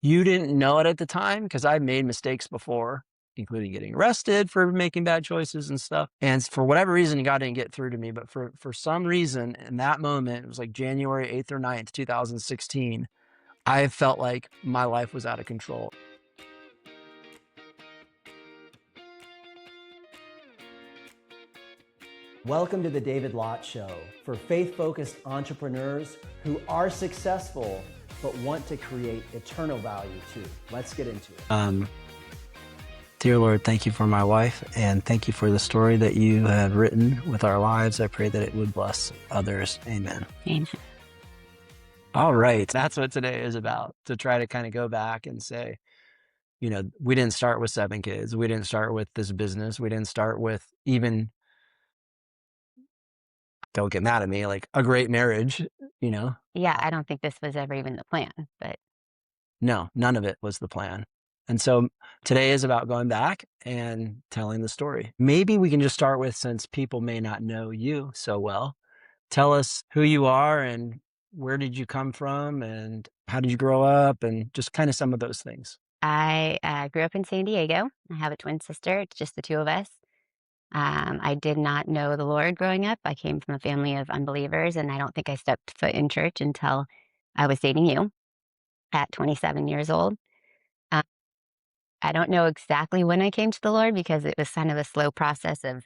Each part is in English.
You didn't know it at the time because I made mistakes before, including getting arrested for making bad choices and stuff. And for whatever reason, God didn't get through to me. But for some reason, in that moment, it was like January 8th or 9th, 2016, I felt like my life was out of control. Welcome to the David Lott Show for faith-focused entrepreneurs who are successful but want to create eternal value too. Let's get into it. Dear Lord, thank you for my wife, and thank you for the story that you have written with our lives. I pray that it would bless others. Amen. Amen. All right. That's what today is about, to try to kind of go back and say, you know, we didn't start with 7 kids. We didn't start with this business. We didn't start with even, don't get mad at me, like a great marriage, you know? Yeah, I don't think this was ever even the plan, but No, none of it was the plan. And so today is about going back and telling the story. Maybe we can just start with, since people may not know you so well, tell us who you are and where did you come from and how did you grow up and just kind of some of those things. I grew up in San Diego. I have a twin sister. It's just the two of us. I did not know the Lord growing up. I came from a family of unbelievers, and I don't think I stepped foot in church until I was dating you at 27 years old. Uh, I don't know exactly when I came to the Lord because it was kind of a slow process of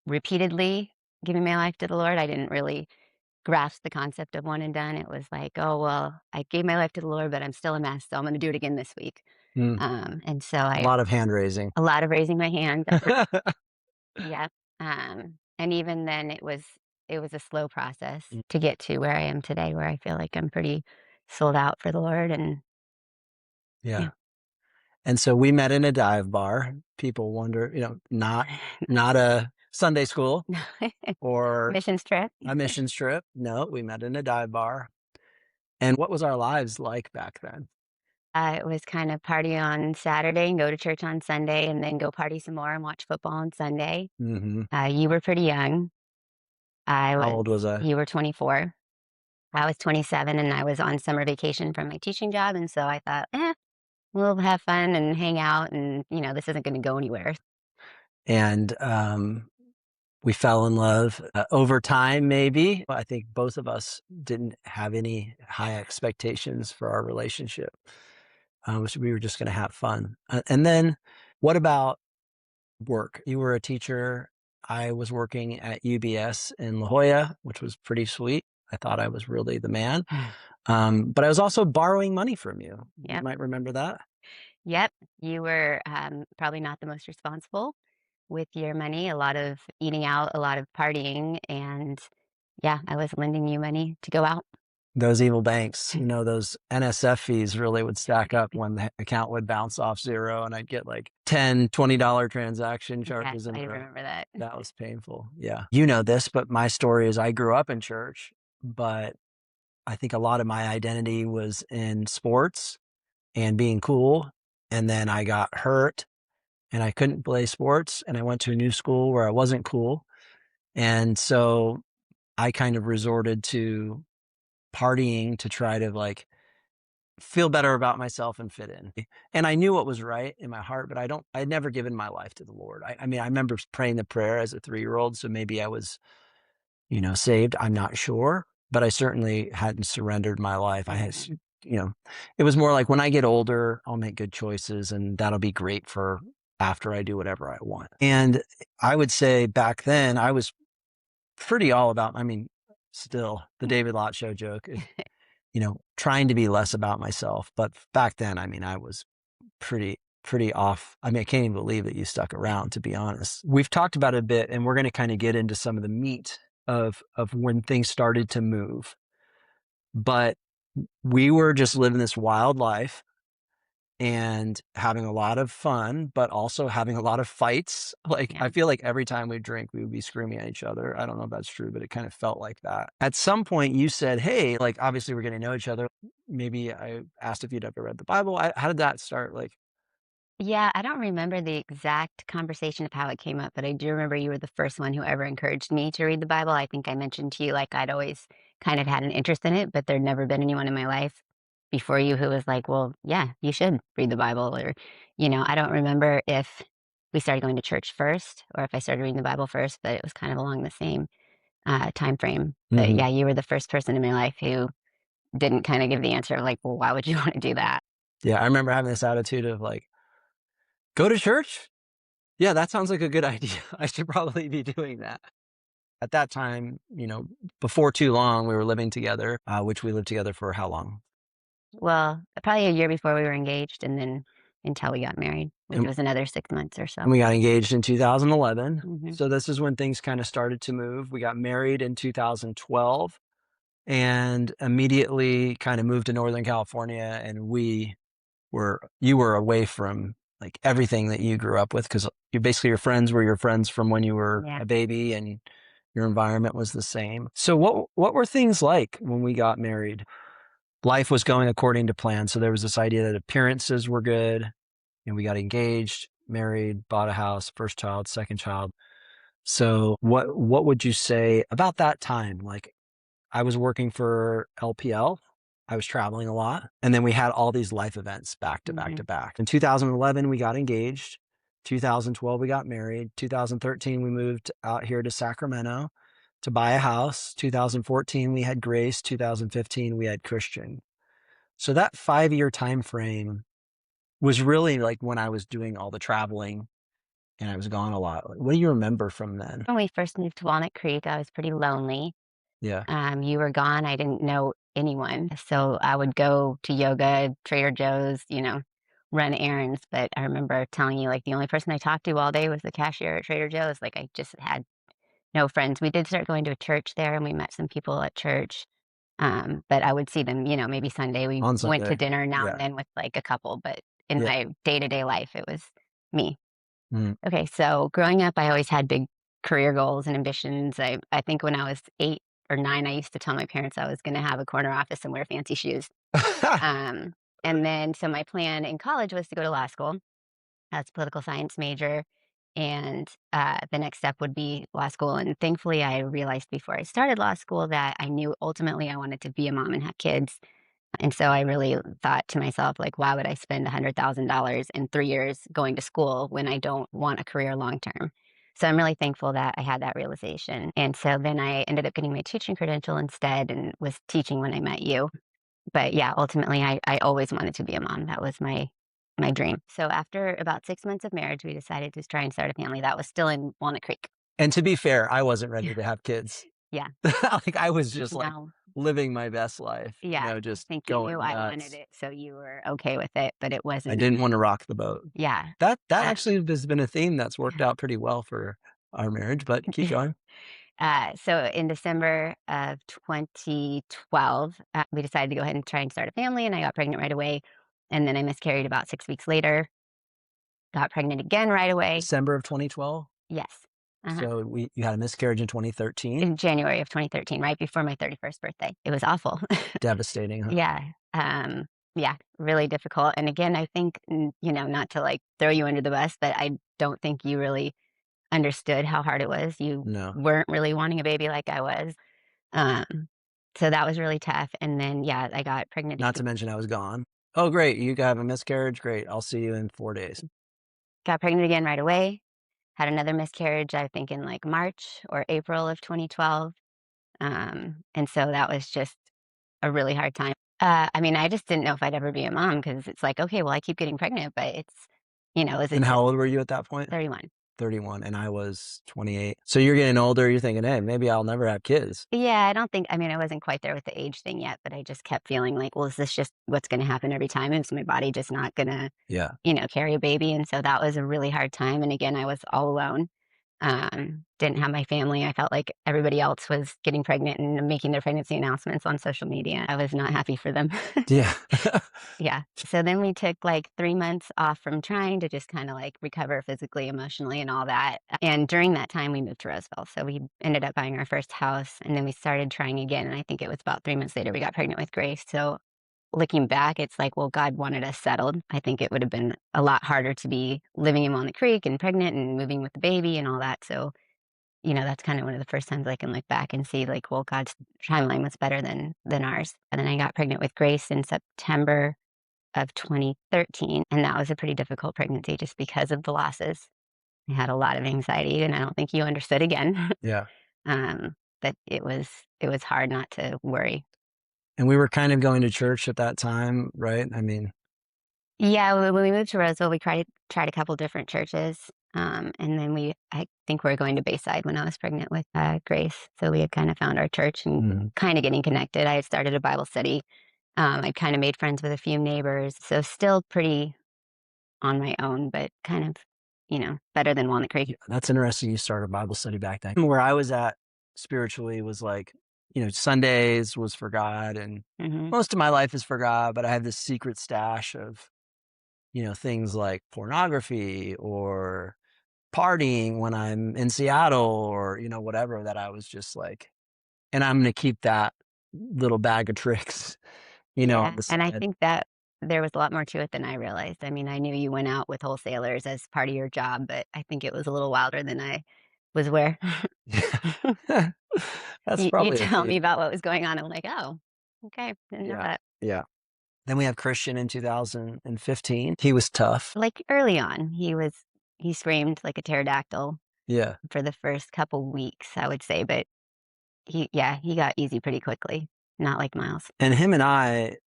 repeatedly giving my life to the Lord. I didn't really grasp the concept of one and done. It was like, oh, well, I gave my life to the Lord, but I'm still a mess. So I'm going to do it again this week. Mm, And so a lot of hand raising. a lot of raising my hand. Yeah. And even then it was a slow process to get to where I am today, where I feel like I'm pretty sold out for the Lord. And Yeah. yeah. And so we met in a dive bar. People wonder, you know, not a Sunday school or Missions trip. a missions trip. No, we met in a dive bar. And what was our lives like back then? It was kind of party on Saturday and go to church on Sunday and then go party some more and watch football on Sunday. Mm-hmm. You were pretty young. How old was I? You were 24. I was 27 and I was on summer vacation from my teaching job. And so I thought, we'll have fun and hang out. And, this isn't going to go anywhere. And we fell in love over time, maybe. I think both of us didn't have any high expectations for our relationship. We were just going to have fun. And then what about work? You were a teacher. I was working at UBS in La Jolla, which was pretty sweet. I thought I was really the man. But I was also borrowing money from you. Yep. You might remember that. Yep. You were probably not the most responsible with your money, a lot of eating out, a lot of partying. And yeah, I was lending you money to go out. Those evil banks, those NSF fees really would stack up when the account would bounce off zero and I'd get like $10, $20 transaction charges. Yes, I remember that. That was painful. Yeah. You know this, but my story is I grew up in church, but I think a lot of my identity was in sports and being cool. And then I got hurt and I couldn't play sports and I went to a new school where I wasn't cool. And so I kind of resorted to partying to try to like feel better about myself and fit in. And I knew what was right in my heart, but I'd never given my life to the Lord. I mean, I remember praying the prayer as a 3-year-old. So maybe I was, saved. I'm not sure, but I certainly hadn't surrendered my life. I had, it was more like when I get older, I'll make good choices and that'll be great for after I do whatever I want. And I would say back then I was pretty all about, still the David Lott Show joke, trying to be less about myself. But back then, I was pretty off. I can't even believe that you stuck around, to be honest. We've talked about it a bit, and we're going to kind of get into some of the meat of when things started to move. But we were just living this wild life and having a lot of fun, but also having a lot of fights. Like, I feel like every time we drink, we would be screaming at each other. I don't know if that's true, but it kind of felt like that. At some point you said, hey, like, obviously we're getting to know each other. Maybe I asked if you'd ever read the Bible. How did that start? Like, Yeah, I don't remember the exact conversation of how it came up, but I do remember you were the first one who ever encouraged me to read the Bible. I think I mentioned to you, like, I'd always kind of had an interest in it, but there'd never been anyone in my life before you who was like, "Well, yeah, you should read the Bible," or, I don't remember if we started going to church first or if I started reading the Bible first, but it was kind of along the same, time frame. But Hmm. yeah, you were the first person in my life who didn't kinda give the answer of like, "Well, why would you wanna do that?" Yeah, I remember having this attitude of like, go to church? Yeah, that sounds like a good idea. I should probably be doing that. At that time, before too long, we were living together, which we lived together for how long? Well, probably a year before we were engaged and then until we got married, which And, was another 6 months or and so. we got engaged in 2011. Mhm. So this is when things kind of started to move. We got married in 2012 and immediately kind of moved to Northern California. And you were away from like everything that you grew up with because you basically your friends were your friends from when you were Yeah. a baby and your environment was the same. So what were things like when we got married? Life was going according to plan. So there was this idea that appearances were good, and we got engaged, married, bought a house, first child, second child. So what would you say about that time? Like I was working for LPL. I was traveling a lot. And then we had all these life events back to back to Mhm. back. In 2011, we got engaged. 2012, we got married. 2013, we moved out here to Sacramento to buy a house. 2014, we had Grace. 2015, we had Christian. So that 5-year time frame was really like when I was doing all the traveling and I was gone a lot. What do you remember from then? When we first moved to Walnut Creek, I was pretty lonely. Yeah. You were gone, I didn't know anyone, so I would go to yoga, Trader Joe's, run errands, but I remember telling you, like, the only person I talked to all day was the cashier at Trader Joe's, like, I just had no friends. We did start going to a church there, and we met some people at church, but I would see them, maybe Sunday. We On went to Sunday. dinner now and Yeah. then with, like, a couple, but in Yeah. my day-to-day life, it was me. Mm. Okay, so growing up, I always had big career goals and ambitions. I think when I was 8 or 9, I used to tell my parents I was gonna have a corner office and wear fancy shoes. Um, and then so my plan in college was to go to law school. I was a political science major, and, the next step would be law school, and thankfully, I realized before I started law school that I knew ultimately I wanted to be a mom and have kids. And so I really thought to myself, like, why would I spend $100,000 in 3 years going to school when I don't want a career long term? So I'm really thankful that I had that realization. And so then I ended up getting my teaching credential instead and was teaching when I met you. But yeah, ultimately I always wanted to be a mom. That was my dream. So after about 6 months of marriage, we decided to try and start a family. That was still in Walnut Creek. And to be fair, I wasn't ready Yeah. to have kids. Yeah. Like I was just like No. living my best life, Yeah. I just think you knew going I wanted nuts. it, so you were okay with it, but it I wasn't. didn't want to rock the boat. Yeah. That Uh, actually has been a theme that's worked out pretty well for our marriage, but keep going. so in December of 2012, we decided to go ahead and try and start a family, and I got pregnant right away. And then I miscarried about 6 weeks later, got pregnant again right away. December of 2012. Yes. Uh-huh. So you had a miscarriage in 2013. In January of 2013, right before my 31st birthday. It was awful. Devastating, huh? Yeah. Yeah, really difficult. And again, I think, not to like throw you under the bus, but I don't think you really understood how hard it was. You No. weren't really wanting a baby like I was. Um, so that was really tough, and then, yeah, I got pregnant Not ag to mention I was gone. Oh, great. You have a miscarriage. Great. I'll see you in 4 days. got pregnant again right away, had another miscarriage, I think in, like, March or April of 2012, and so that was just a really hard time. I mean, I just didn't know if I'd ever be a mom because it's like, "Okay, well, I keep getting pregnant, but is it And how just old were you at that point? 31?" 31, and I was 28. So you're getting older, you're thinking, "Hey, maybe I'll never have kids." Yeah, I mean, I wasn't quite there with the age thing yet, but I just kept feeling like, "Well, is this just what's gonna happen every time? Is my body just not gonna, Yeah. carry a baby?" And so that was a really hard time, and again, I was all alone. Didn't have my family. I felt like everybody else was getting pregnant and making their pregnancy announcements on social media. I was not happy for them. Yeah. Yeah. So then we took like 3 months off from trying to just kinda, like, recover physically, emotionally, and all that, and during that time, we moved to Roseville, so we ended up buying our first house, and then we started trying again, and I think it was about 3 months later we got pregnant with Grace, so looking back, it's like, well, God wanted us settled. I think it would have been a lot harder to be living in Walnut Creek and pregnant and moving with the baby and all that, so, that's kind of one of the first times I can look back and see like, well, God's timeline was better than ours. And then I got pregnant with Grace in September of 2013, and that was a pretty difficult pregnancy just because of the losses. I had a lot of anxiety, and I don't think you understood again. Yeah. But it was hard not to worry. And we were kind of going to church at that time, right? I mean, Yeah, when we moved to Roseville, we tried a couple different churches, and then I think we were going to Bayside when I was pregnant with Grace. So we had kind of found our church and mhm. kind of getting connected. I had started a Bible study. I kind of made friends with a few neighbors, so still pretty on my own, but kind of, better than Walnut Creek. Yeah, that's interesting you started Bible study back then. Where I was at spiritually was like, Sundays was for God and Hmm. most of my life is for God, but I had this secret stash of, things like pornography or partying when I'm in Seattle or, whatever that I was just like, and I'm going to keep that little bag of tricks, on Yeah, the and I side. think that there was a lot more to it than I realized. I mean, I knew you went out with wholesalers as part of your job, but I think it was a little wilder than I was aware. Yeah. That's You probably the tell case. me about what was going on. I'm like, oh, okay, didn't know Yeah. that. Yeah. Then we have Christian in 2015. He was tough. Like early on, he screamed like a pterodactyl Yeah. for the first couple weeks, I would say, but he got easy pretty quickly. Not like Miles. And him and I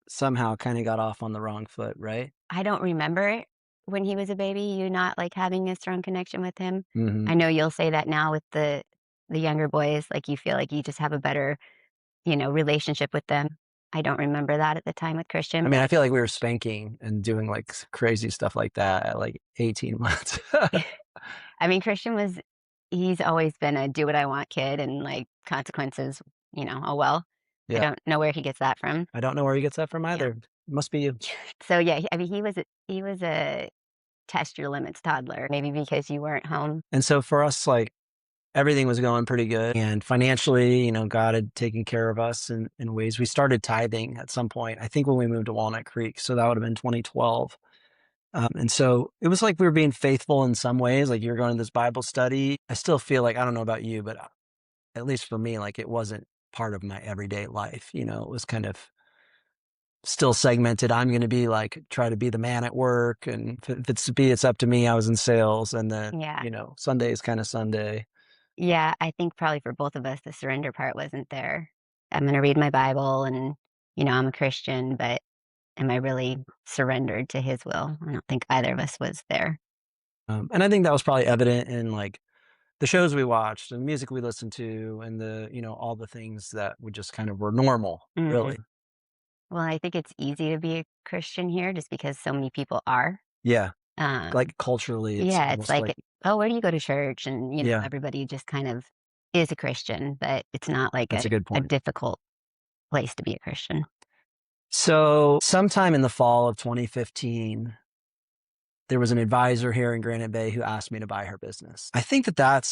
somehow kind of got off on the wrong foot, right? I don't remember when he was a baby, you not like having a strong connection with him. Mhm. I know you'll say that now with the younger boys, like you feel like you just have a better, relationship with them. I don't remember that at the time with I Christian, mean, but I feel like we were spanking and doing like crazy stuff like that at like 18 months. I mean, he's always been a do what I want kid and like consequences, oh well. I Yeah. don't know where he gets that from. I don't know where he gets that from Yeah. either. Must be you. So yeah, I mean, he was a test your limits toddler, maybe because you weren't home. And so for us, like everything was going pretty good. And financially, God had taken care of us in ways. We started tithing at some point, I think when we moved to Walnut Creek. So that would have been 2012. And so it was like we were being faithful in some ways. Like you're going to this Bible study. I still feel like, I don't know about you, but at least for me, like it wasn't part of my everyday life. It was kind of still segmented. I'm going to be like, try to be the man at work. And it's up to me. I was in sales. And then, Yeah. Sunday is kind of Sunday. Yeah, I think probably for both of us, the surrender part wasn't there. I'm gonna read my Bible and, I'm a Christian, but am I really surrendered to his will? I don't think either of us was there. And I think that was probably evident in like the shows we watched and the music we listened to and all the things that would just kind of were normal, Mhm. really. Well, I think it's easy to be a Christian here just because so many people are. Yeah. Um, Like culturally, it's yeah, it's almost like, like, "Oh, where do you go to church?" And, yeah, everybody just kind of is a Christian, but it's not like that's a a good a point. difficult place to be a Christian. So sometime in the fall of 2015, there was an advisor here in Granite Bay who asked me to buy her business. I think that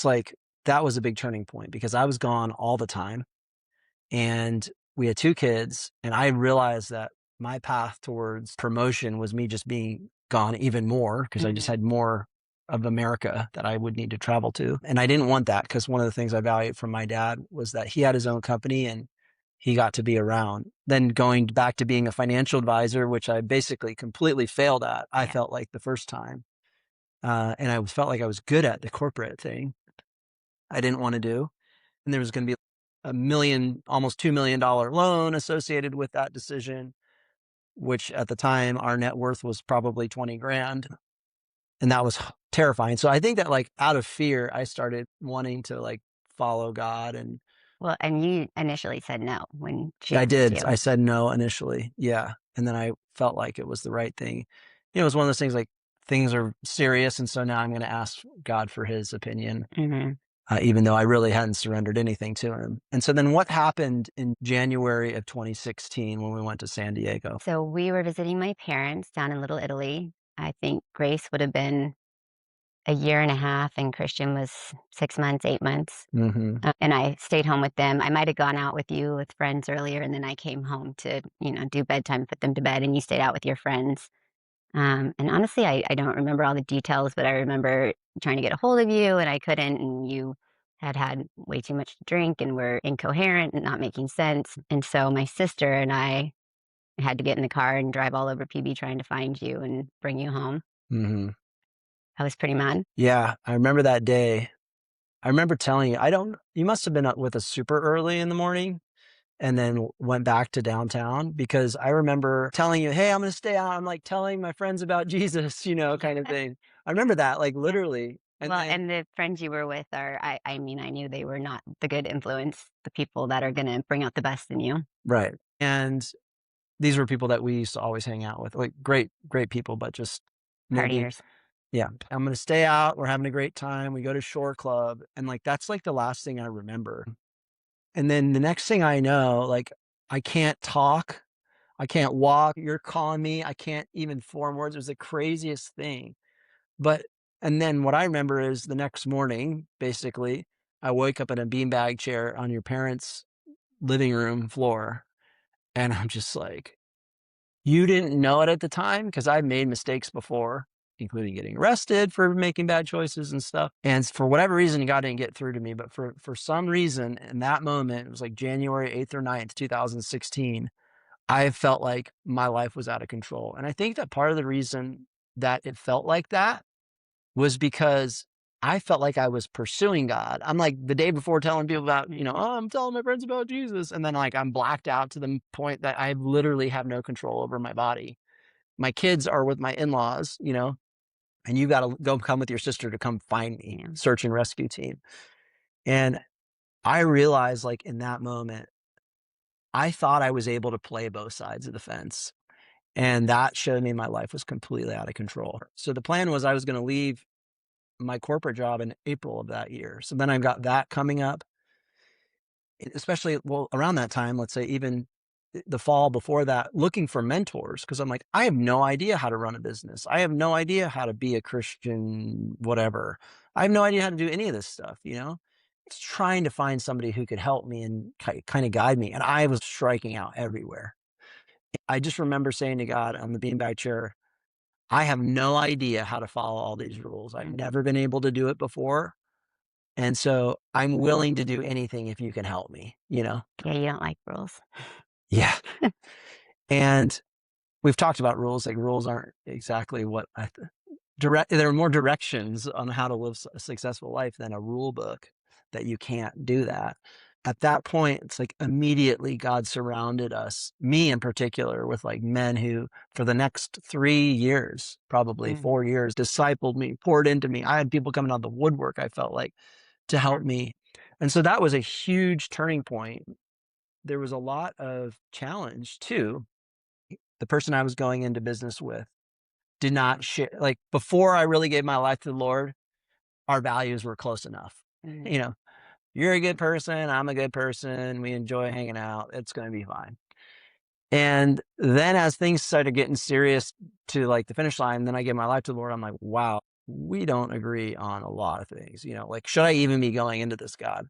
was a big turning point because I was gone all the time and we had two kids. And I realized that my path towards promotion was me just being gone even more because I just Mhm. had more of America that I would need to travel to. And I didn't want that because one of the things I valued from my dad was that he had his own company and he got to be around. Then going back to being a financial advisor, which I basically completely failed at, I Yeah. felt like the first time. And I felt like I was good at the corporate thing I didn't want to do. And there was going to be a million, almost $2 million loan associated with that decision, which at the time our net worth was probably 20 grand. And that was terrifying. So I think that like out of fear, I started wanting to like follow God. And Well, and you initially said no when she I asked did. you. I said no initially. Yeah. And then I felt like it was the right thing. It was one of those things like things are serious. And so now I'm going to ask God for his opinion, Mhm. even though I really hadn't surrendered anything to him. And so then what happened in January of 2016 when we went to San Diego? So we were visiting my parents down in Little Italy. I think Grace would have been a year and a half, and Christian was 6 months, 8 months. Hmm. And I stayed home with them. I might have gone out with you with friends earlier, and then I came home to, do bedtime, put them to bed, and you stayed out with your friends. And honestly, I don't remember all the details, but I remember trying to get a hold of you, and I couldn't, and you had had way too much to drink and were incoherent and not making sense. And so my sister and I had to get in the car and drive all over PB trying to find you and bring you home. Mhm. I was pretty mad. Yeah, I remember that day. I remember telling you, you must have been up with us super early in the morning and then went back to downtown because I remember telling you, "Hey, I'm gonna stay out." I'm like telling my friends about Jesus, kind of thing. I remember that, like Yeah. literally. And Well, then and the friends you were with are I mean, I knew they were not the good influence, the people that are gonna bring out the best in you. right. And these were people that we used to always hang out with, like great people, but just maybe Partiers. yeah, I'm gonna stay out. We're having a great time. We go to Shore Club, and like that's like the last thing I remember. And then the next thing I know, like I can't talk, I can't walk. You're calling me, I can't even form words. It was the craziest thing. But and then what I remember is the next morning, basically, I wake up in a beanbag chair on your parents' living room floor, and I'm just like, you didn't know it at the time because I made mistakes before, including getting arrested for making bad choices and stuff. And for whatever reason, God didn't get through to me. But for some reason, in that moment, it was like January 8th or 9th, 2016, I felt like my life was out of control. And I think that part of the reason that it felt like that was because I felt like I was pursuing God. I'm like the day before telling people about, oh, I'm telling my friends about Jesus. And then like I'm blacked out to the point that I literally have no control over my body. My kids are with my in-laws, and you got to go come with your sister to come find me, Yeah. search and rescue team. And I realized like in that moment, I thought I was able to play both sides of the fence. And that showed me my life was completely out of control. So the plan was I was going to leave my corporate job in April of that year. So then I've got that coming up, especially, well, around that time, let's say even the fall before that, looking for mentors. Cause I'm like, I have no idea how to run a business. I have no idea how to be a Christian, whatever. I have no idea how to do any of this stuff. It's trying to find somebody who could help me and kind of guide me. And I was striking out everywhere. I just remember saying to God on the beanbag chair, I have no idea how to follow all these rules. I've Mm. never been able to do it before. And so I'm willing to do anything if you can help me? Yeah, you don't like rules. Yeah. And we've talked about rules, like rules aren't exactly what there are more directions on how to live a successful life than a rule book that you can't do that. At that point, it's like immediately God surrounded us, me in particular, with like men who, for the next 3 years, probably Mm. 4 years, discipled me, poured into me. I had people coming out of the woodwork, I felt like, to help me. And so that was a huge turning point. There was a lot of challenge too. The person I was going into business with did not share, like before I really gave my life to the Lord, our values were close enough. Mhm. You know, you're a good person, I'm a good person, we enjoy hanging out, it's going to be fine. And then as things started getting serious to like the finish line, then I gave my life to the Lord. I'm like, wow, we don't agree on a lot of things. Like, should I even be going into this, God?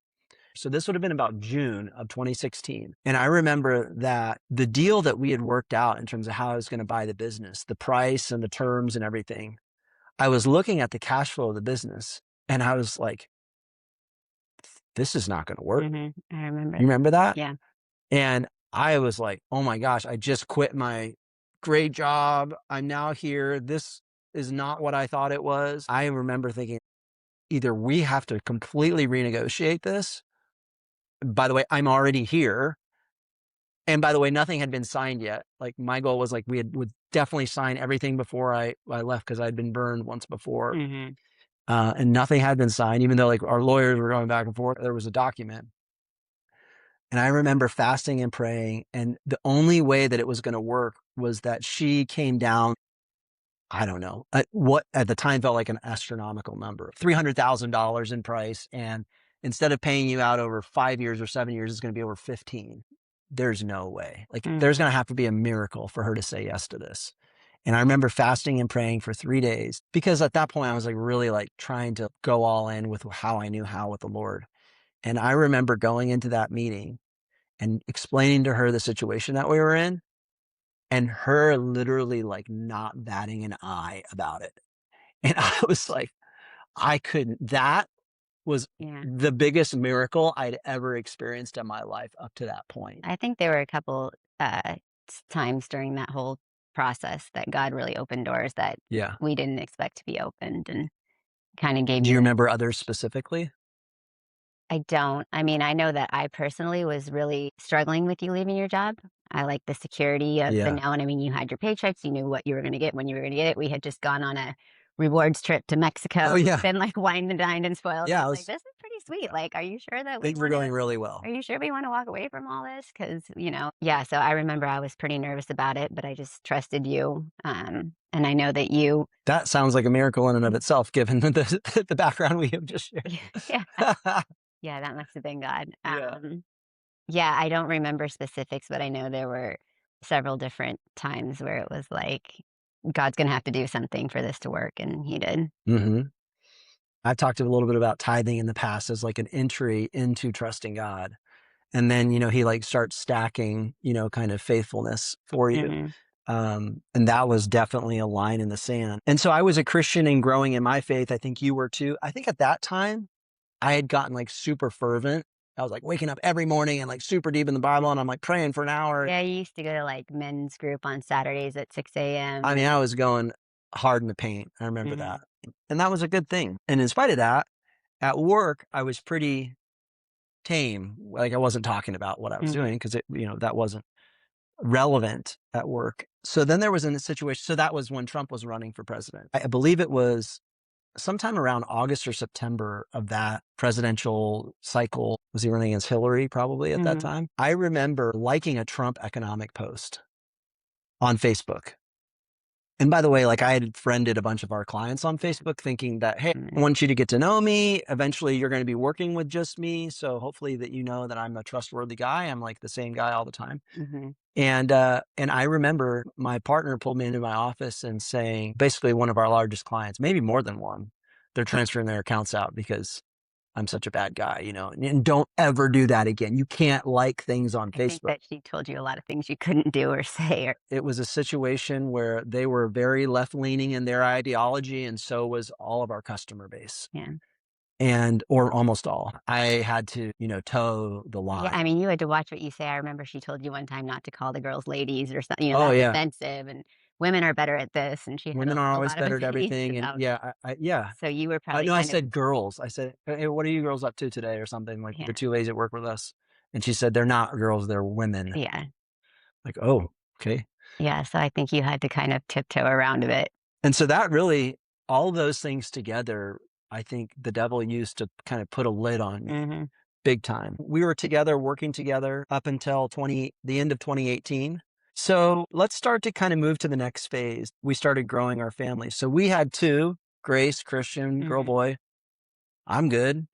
So this would have been about June of 2016. And I remember that the deal that we had worked out in terms of how I was going to buy the business, the price and the terms and everything, I was looking at the cash flow of the business and I was like, this is not going to work. Mhm. I remember. You remember that? Yeah. And I was like, oh my gosh, I just quit my great job. I'm now here. This is not what I thought it was. I remember thinking either we have to completely renegotiate this. By the way, I'm already here. And by the way, nothing had been signed yet. Like my goal was like would definitely sign everything before I left because I'd been burned once before. Mhm. And nothing had been signed, even though like our lawyers were going back and forth. There was a document. And I remember fasting and praying. And the only way that it was going to work was that she came down, I don't know, what at the time felt like an astronomical number, $300,000 in price. And instead of paying you out over 5 years or 7 years, it's going to be over 15. There's no way. Like Mm. there's going to have to be a miracle for her to say yes to this. And I remember fasting and praying for 3 days because at that point I was like really like trying to go all in with how I knew how with the Lord. And I remember going into that meeting and explaining to her the situation that we were in and her literally like not batting an eye about it. And I was like, I couldn't that was Yeah. the biggest miracle I'd ever experienced in my life up to that point. I think there were a couple, times during that whole process that God really opened doors that Yeah. we didn't expect to be opened and kinda gave Do me you the remember others specifically? I don't. I mean, I know that I personally was really struggling with you leaving your job. I like the security of the Yeah. known. I mean, you had your paychecks, you knew what you were gonna get when you were gonna get it. We had just gone on a rewards trip to Oh, Mexico, yeah. been, like, wined and dined and spoiled, and I Yeah, it was like, was "This is pretty sweet, yeah, like, are you sure that we things were wanna going really are well. you sure we wanna walk away from all this? Because yeah, so I remember I was pretty nervous about it, but I just trusted you, and I know that you That sounds like a miracle in and of itself given the background we have just shared. yeah, yeah, that must have been God. Yeah. Yeah, I don't remember specifics, but I know there were several different times where it was like, God's gonna have to do something for this to work, and he did. Mhm. I've talked a little bit about tithing in the past as like an entry into trusting God. And then, he like starts stacking, kind of faithfulness for you. Mhm, And that was definitely a line in the sand. And so I was a Christian and growing in my faith. I think you were too. I think at that time I had gotten like super fervent. I was like waking up every morning and like super deep in the Bible and I'm like praying for an hour. yeah, you used to go to, like, men's group on Saturdays at 6 a.m. I mean, I was going hard in the paint. I remember that. Mhm, And that was a good thing. And in spite of that, at work, I was pretty tame. Like I wasn't talking about what I was mhm, doing because that wasn't relevant at work. So then there was a situation. So that was when Trump was running for president. I believe it was sometime around August or September of that presidential cycle. Was he running against Hillary probably at that mhm, time? I remember liking a Trump economic post on Facebook. And by the way, like I had friended a bunch of our clients on Facebook thinking that, hey, I mhm, want you to get to know me. Eventually you're going to be working with just me. So hopefully that you know that I'm a trustworthy guy. I'm like the same guy all the time. mhm. And I remember my partner pulled me into my office and saying, basically one of our largest clients, maybe more than one, they're transferring their accounts out because I'm such a bad guy, and don't ever do that again. You can't like things on I think Facebook. that she told you a lot of things you couldn't do or say or It was a situation where they were very left leaning in their ideology, and so was all of our customer base. yeah. Or almost all. I had to, toe the Yeah, I line. mean, you had to watch what you say. I remember she told you one time not to call the girls ladies or something, Oh that's yeah. offensive, and women are better at this, and she had Women are a always lot of better at opinions everything. And about yeah, yeah. so you were probably No, I kind of said girls. I said, "Hey, what are you girls up to today?" Or something like yeah, the two ladies that work with us. And she said, "They're not girls, they're women." yeah, Like, oh, okay. yeah, so I think you had to kind of tiptoe around a bit. And so that really, all those things together, I think the devil used to kind of put a lid on me Mhm, big time. We were together, working together up until the end of 2018. So let's start to kind of move to the next phase. We started growing our family. So we had two, Grace, Christian, girl, mhm. boy. I'm good.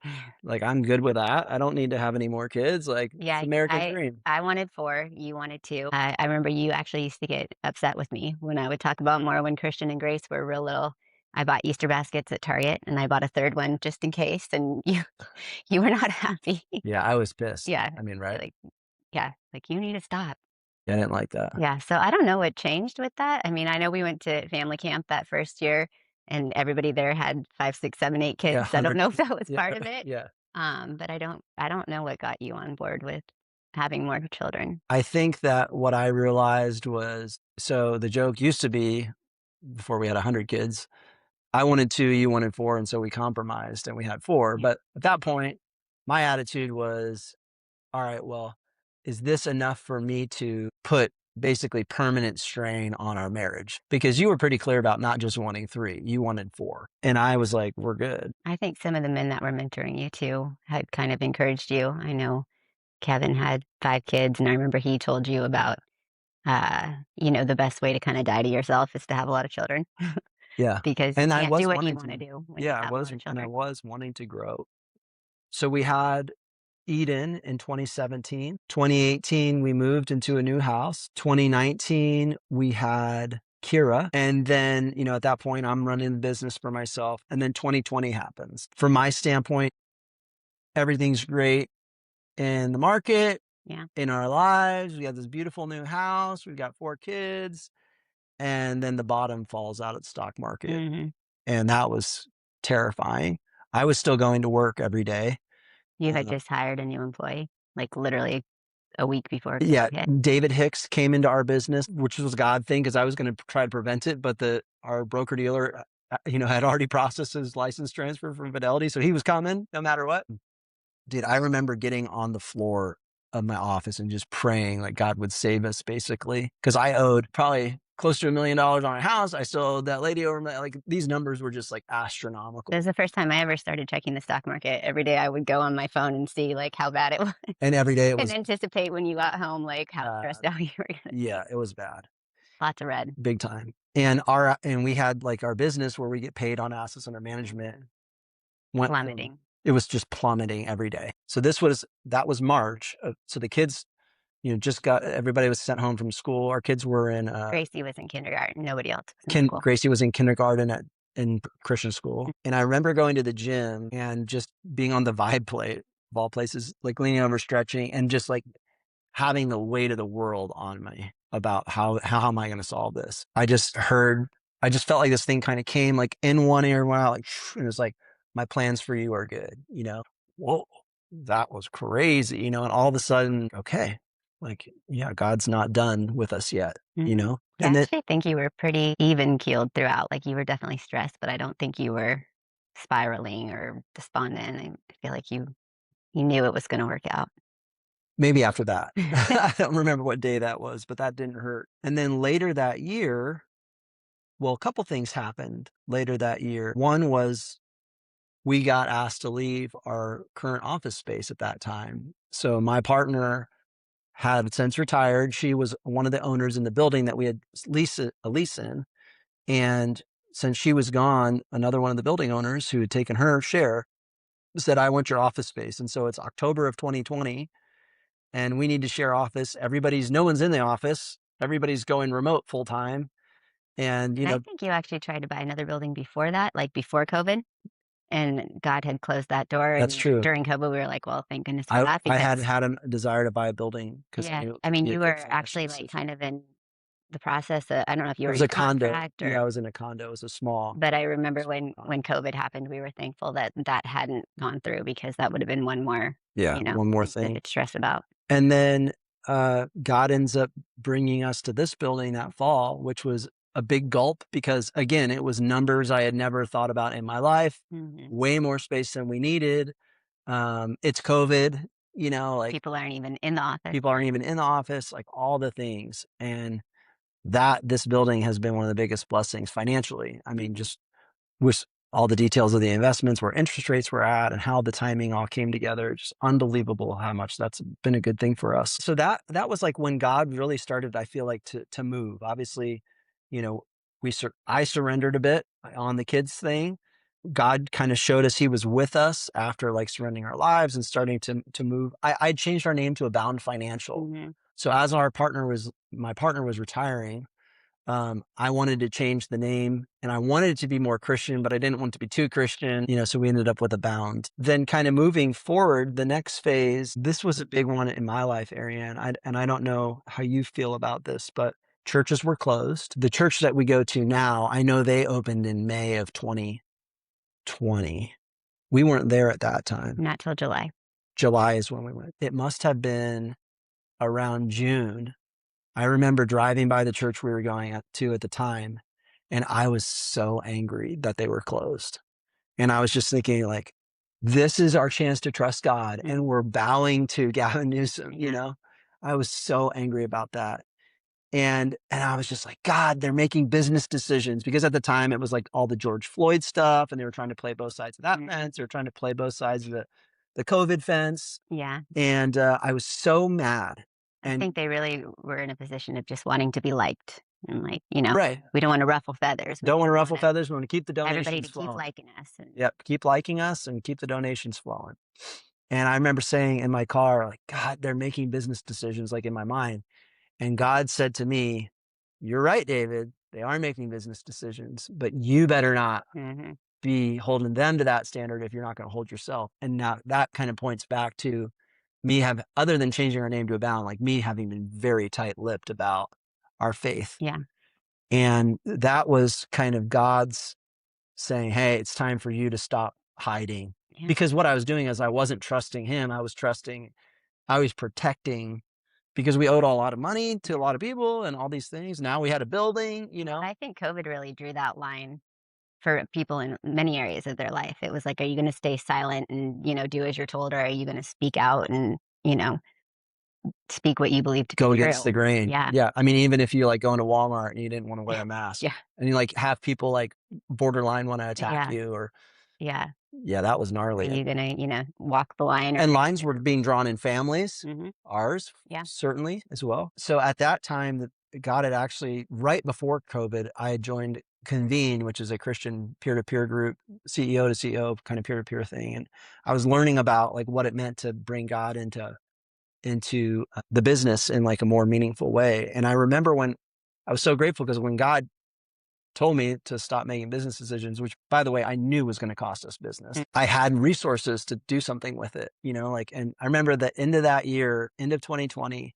Like, I'm good with that. I don't need to have any more kids. Like, it's Yeah, the American dream. I wanted 4, you wanted 2. I remember you actually used to get upset with me when I would talk about more when Christian and Grace were real little. I bought Easter baskets at Target, and I bought a 3rd one just in case, and you were not happy. Yeah, I was pissed. Yeah, I mean, right? like yeah, like, "You need to stop." Yeah, I didn't like that. Yeah, so I don't know what changed with that. I mean, I know we went to family camp that 1st year, and everybody there had 5, 6, 7, 8 Yeah, kids. I don't 100. know if that was Yeah, part of it, yeah. but I don't know what got you on board with having more children. I think that what I realized was so the joke used to be before we had 100 kids, I wanted 2, you wanted 4, and so we compromised and we had 4. Yeah. But at that point, my attitude was, all right, well, is this enough for me to put basically permanent strain on our marriage? Because you were pretty clear about not just wanting 3, you wanted 4. And I was like, we're good. I think some of the men that were mentoring you too had kind of encouraged you. I know Kevin had 5 kids, and I remember he told you about, the best way to kinda die to yourself is to have a lot of children Yeah. because you And I can't do was what you wanting wanna to. do when you Yeah, have a lot of I children. was wanting to grow. So we had Eden in 2017. 2018, we moved into a new house. 2019, we had Kira. And then, at that point, I'm running the business for myself. And then 2020 happens. From my standpoint, everything's great in the market, Yeah. in our lives. We have this beautiful new house. We've got 4 kids. And then the bottom falls out at the stock market. Mhm. And that was terrifying. I was still going to work every day. You had Uh, just hired a new employee, like literally a week before yeah, COVID hit. David Hicks came into our business, which was a God thing because I was going to try to prevent it, but our broker dealer, had already processed his license transfer from Fidelity, so he was coming no matter what. Dude, I remember getting on the floor of my office and just praying like God would save us basically. Cause I owed probably close to $1 million on a house. I still owed that lady over like these numbers were just like astronomical. That was the first time I ever started checking the stock market. Every day I would go on my phone and see like how bad it was And every day it and was anticipate when you got home, like how stressed bad. out you were gonna be. Yeah, it was bad. Lots of red. Big time. And we had like our business where we get paid on assets under management went from, Plummeting. it was just plummeting every day. So that was March. So the kids, everybody was sent home from school. Our kids were in, Gracie was in kindergarten. Nobody else was in school. Gracie was in kindergarten in Christian school. And I remember going to the gym and just being on the vibe plate of all places, like leaning over, stretching, and just like having the weight of the world on me about how am I going to solve this? I just felt like this thing kind of came like in one ear, and went out, like, and it was like, my plans for you are good, Whoa, that was crazy, and all of a sudden, okay, like, yeah, God's not done with us yet, Yeah, I and then actually think you were pretty even keeled throughout. Like you were definitely stressed, but I don't think you were spiraling or despondent. I feel like you knew it was going to work out. maybe after that, I don't remember what day that was, but that didn't hurt. And then later that year, well, a couple things happened later that year. One was we got asked to leave our current office space at that time. So my partner had since retired. She was one of the owners in the building that we had a lease in. And since she was gone, another one of the building owners who had taken her share said, I want your office space. And so it's October of 2020 and we need to share office. No one's in the office. Everybody's going remote full time. And, And I think you actually tried to buy another building before that, like before COVID, and God had closed that door. that's And true. during COVID, we were like, well, thank goodness for that I had because had a desire to buy a building because I yeah, knew I mean, it you fit were actually like financially. kind of in the process of, I don't know if you It were was in a condo. contract Yeah, or, I was in a condo. It was a small but I remember when condo. COVID happened, we were thankful that that hadn't gone through because that would have been one more, Yeah, one more thing thing. to stress about. And then God ends up bringing us to this building that fall, which was a big gulp because, again, it was numbers I had never thought about in my life, Hmm. way more space than we needed. It's COVID, like People aren't even in the office. people aren't even in the office, like all the things. And this building has been one of the biggest blessings financially. I mean, Hmm. just with all the details of the investments, where interest rates were at, and how the timing all came together. Just unbelievable how much that's been a good thing for us. So that was like when God really started, I feel like, to move. Obviously, you know, I surrendered a bit on the kids thing. God kind of showed us He was with us after like surrendering our lives and starting to move. I changed our name to Abound Financial. Hmm. So as my partner was retiring, I wanted to change the name and I wanted it to be more Christian, but I didn't want it to be too Christian, so we ended up with Abound. Then kind of moving forward, the next phase, this was a big one in my life, Ariane. And I don't know how you feel about this, but churches were closed. The church that we go to now, I know they opened in May of 2020. We weren't there at that time. Not till July. July is when we went. It must have been around June. I remember driving by the church we were going to at the time, and I was so angry that they were closed. And I was just thinking, like, this is our chance to trust God, and we're bowing to Gavin Newsom, Yeah. I was so angry about that. And I was just like, God, they're making business decisions, because at the time it was like all the George Floyd stuff, and they were trying to play both sides of that Mhm. fence. They were trying to play both sides of the COVID fence. Yeah. And I was so mad. I And think they really were in a position of just wanting to be liked and like, right. we don't want to ruffle feathers. We Don't want to just ruffle want feathers. We want to keep the everybody to donations keep flowing. liking us. And Yep. Keep liking us and keep the donations flowing. And I remember saying in my car, like, God, they're making business decisions, like in my mind. And God said to me, you're right, David. They are making business decisions, but you better not mhm. be holding them to that standard if you're not going to hold yourself. And now that kind of points back to me other than changing our name to Abound, like me having been very tight-lipped about our faith. Yeah. And that was kind of God's saying, hey, it's time for you to stop hiding. Yeah. Because what I was doing is I wasn't trusting him. I was protecting because we owed a lot of money to a lot of people and all these things. Now we had a building, I think COVID really drew that line for people in many areas of their life. It was like, are you gonna stay silent and, do as you're told, or are you gonna speak out and, speak what you believe to be go against true? the grain. Yeah. Yeah. I mean, even if you like go into Walmart and you didn't want to wear a mask Yeah. and you like have people like borderline want to attack Yeah. you or Yeah. yeah, that was Are gnarly. you gonna, walk the line or And lines were being drawn in families, Mhm. ours Yeah. certainly as well. So at that time, God had actually, right before COVID, I had joined Convene, which is a Christian peer-to-peer group, CEO to CEO kind of peer-to-peer thing. And I was learning about like what it meant to bring God into the business in like a more meaningful way. And I remember when I was so grateful because when God told me to stop making business decisions, which by the way, I knew was going to cost us business. Mm. I had resources to do something with it, like, and I remember the end of that year, end of 2020,